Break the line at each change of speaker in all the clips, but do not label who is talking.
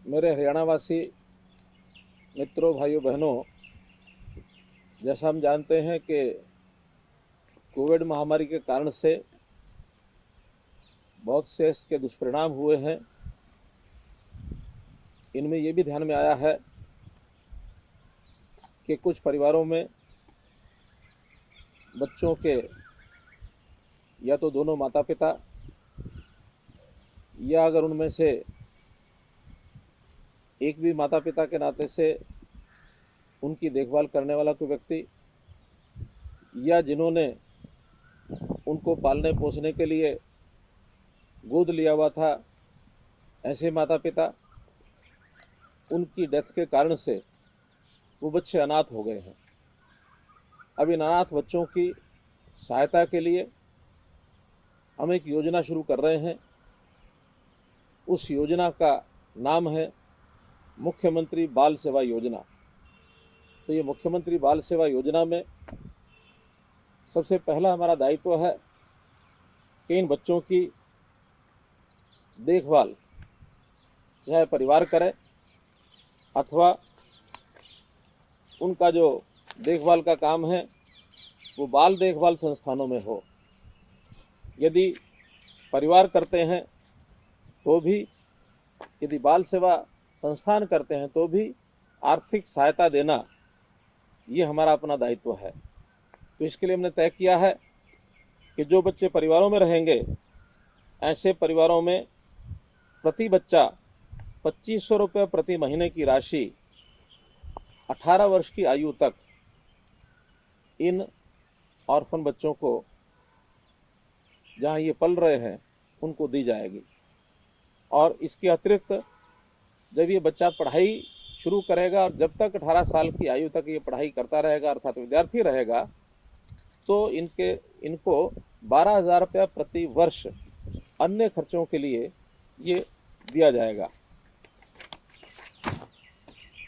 मेरे हरियाणावासी मित्रों, भाइयों, बहनों, जैसा हम जानते हैं कि कोविड महामारी के कारण से बहुत से इसके दुष्परिणाम हुए हैं। इनमें ये भी ध्यान में आया है कि कुछ परिवारों में बच्चों के या तो दोनों माता पिता या अगर उनमें से एक भी माता पिता के नाते से उनकी देखभाल करने वाला कोई व्यक्ति या जिन्होंने उनको पालने पोसने के लिए गोद लिया हुआ था, ऐसे माता पिता, उनकी डेथ के कारण से वो बच्चे अनाथ हो गए हैं। अब इन अनाथ बच्चों की सहायता के लिए हम एक योजना शुरू कर रहे हैं। उस योजना का नाम है मुख्यमंत्री बाल सेवा योजना। तो ये मुख्यमंत्री बाल सेवा योजना में सबसे पहला हमारा दायित्व है कि इन बच्चों की देखभाल चाहे परिवार करे अथवा उनका जो देखभाल का काम है वो बाल देखभाल संस्थानों में हो। यदि परिवार करते हैं तो भी, यदि बाल सेवा संस्थान करते हैं तो भी आर्थिक सहायता देना ये हमारा अपना दायित्व है। तो इसके लिए हमने तय किया है कि जो बच्चे परिवारों में रहेंगे, ऐसे परिवारों में प्रति बच्चा 2500 रुपये प्रति महीने की राशि 18 वर्ष की आयु तक इन ऑर्फन बच्चों को, जहां ये पल रहे हैं, उनको दी जाएगी। और इसके अतिरिक्त जब ये बच्चा पढ़ाई शुरू करेगा और जब तक 18 साल की आयु तक ये पढ़ाई करता रहेगा अर्थात विद्यार्थी रहेगा, तो इनको 12,000 रुपया प्रति वर्ष अन्य खर्चों के लिए ये दिया जाएगा।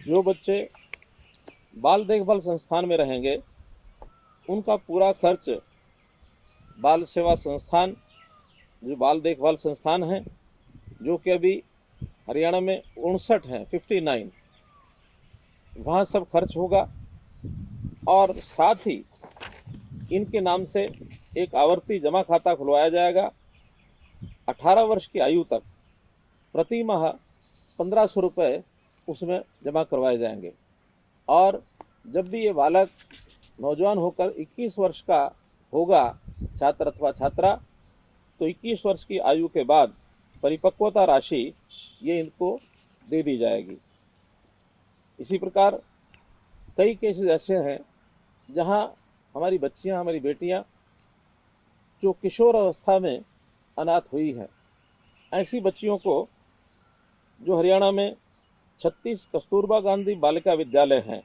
जो बच्चे बाल देखभाल संस्थान में रहेंगे उनका पूरा खर्च बाल सेवा संस्थान, जो बाल देखभाल संस्थान हैं, जो कि अभी हरियाणा में 59 हैं, 59, वहाँ सब खर्च होगा। और साथ ही इनके नाम से एक आवर्ती जमा खाता खुलवाया जाएगा। 18 वर्ष की आयु तक प्रति माह 1500 रुपये उसमें जमा करवाए जाएंगे। और जब भी ये बालक नौजवान होकर 21 वर्ष का होगा, छात्र अथवा छात्रा, तो 21 वर्ष की आयु के बाद परिपक्वता राशि ये इनको दे दी जाएगी। इसी प्रकार कई केसेस ऐसे हैं जहां हमारी बच्चियां, हमारी बेटियां जो किशोर अवस्था में अनाथ हुई हैं, ऐसी बच्चियों को जो हरियाणा में 36 कस्तूरबा गांधी बालिका विद्यालय हैं,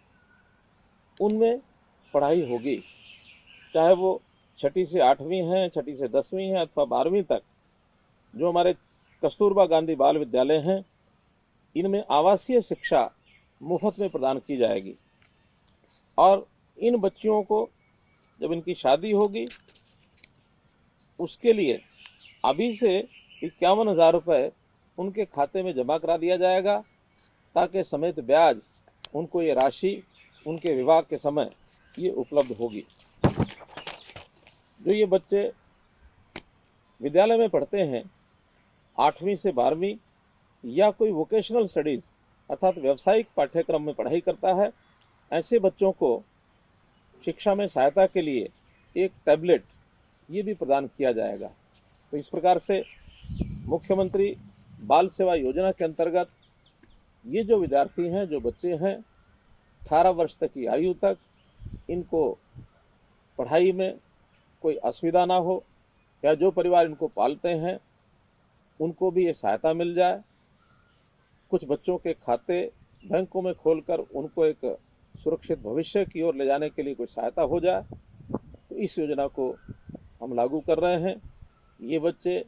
उनमें पढ़ाई होगी, चाहे वो 6ठी से 8वीं हैं, 6ठी से 10वीं हैं अथवा 12वीं तक। जो हमारे कस्तूरबा गांधी बाल विद्यालय हैं, इनमें आवासीय शिक्षा मुफ्त में प्रदान की जाएगी। और इन बच्चियों को जब इनकी शादी होगी, उसके लिए अभी से 51,000 रुपये उनके खाते में जमा करा दिया जाएगा, ताकि समेत ब्याज उनको ये राशि उनके विवाह के समय ये उपलब्ध होगी। जो ये बच्चे विद्यालय में पढ़ते हैं, 8वीं से 12वीं या कोई वोकेशनल स्टडीज अर्थात व्यावसायिक पाठ्यक्रम में पढ़ाई करता है, ऐसे बच्चों को शिक्षा में सहायता के लिए एक टैबलेट ये भी प्रदान किया जाएगा। तो इस प्रकार से मुख्यमंत्री बाल सेवा योजना के अंतर्गत ये जो विद्यार्थी हैं, जो बच्चे हैं 18 वर्ष तक की आयु तक, इनको पढ़ाई में कोई असुविधा ना हो, या जो परिवार इनको पालते हैं उनको भी ये सहायता मिल जाए। कुछ बच्चों के खाते बैंकों में खोलकर उनको एक सुरक्षित भविष्य की ओर ले जाने के लिए कोई सहायता हो जाए। तो इस योजना को हम लागू कर रहे हैं। ये बच्चे,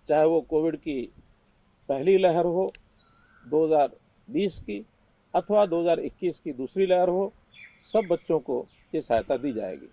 चाहे वो कोविड की पहली लहर हो 2020 की अथवा 2021 की दूसरी लहर हो, सब बच्चों को ये सहायता दी जाएगी।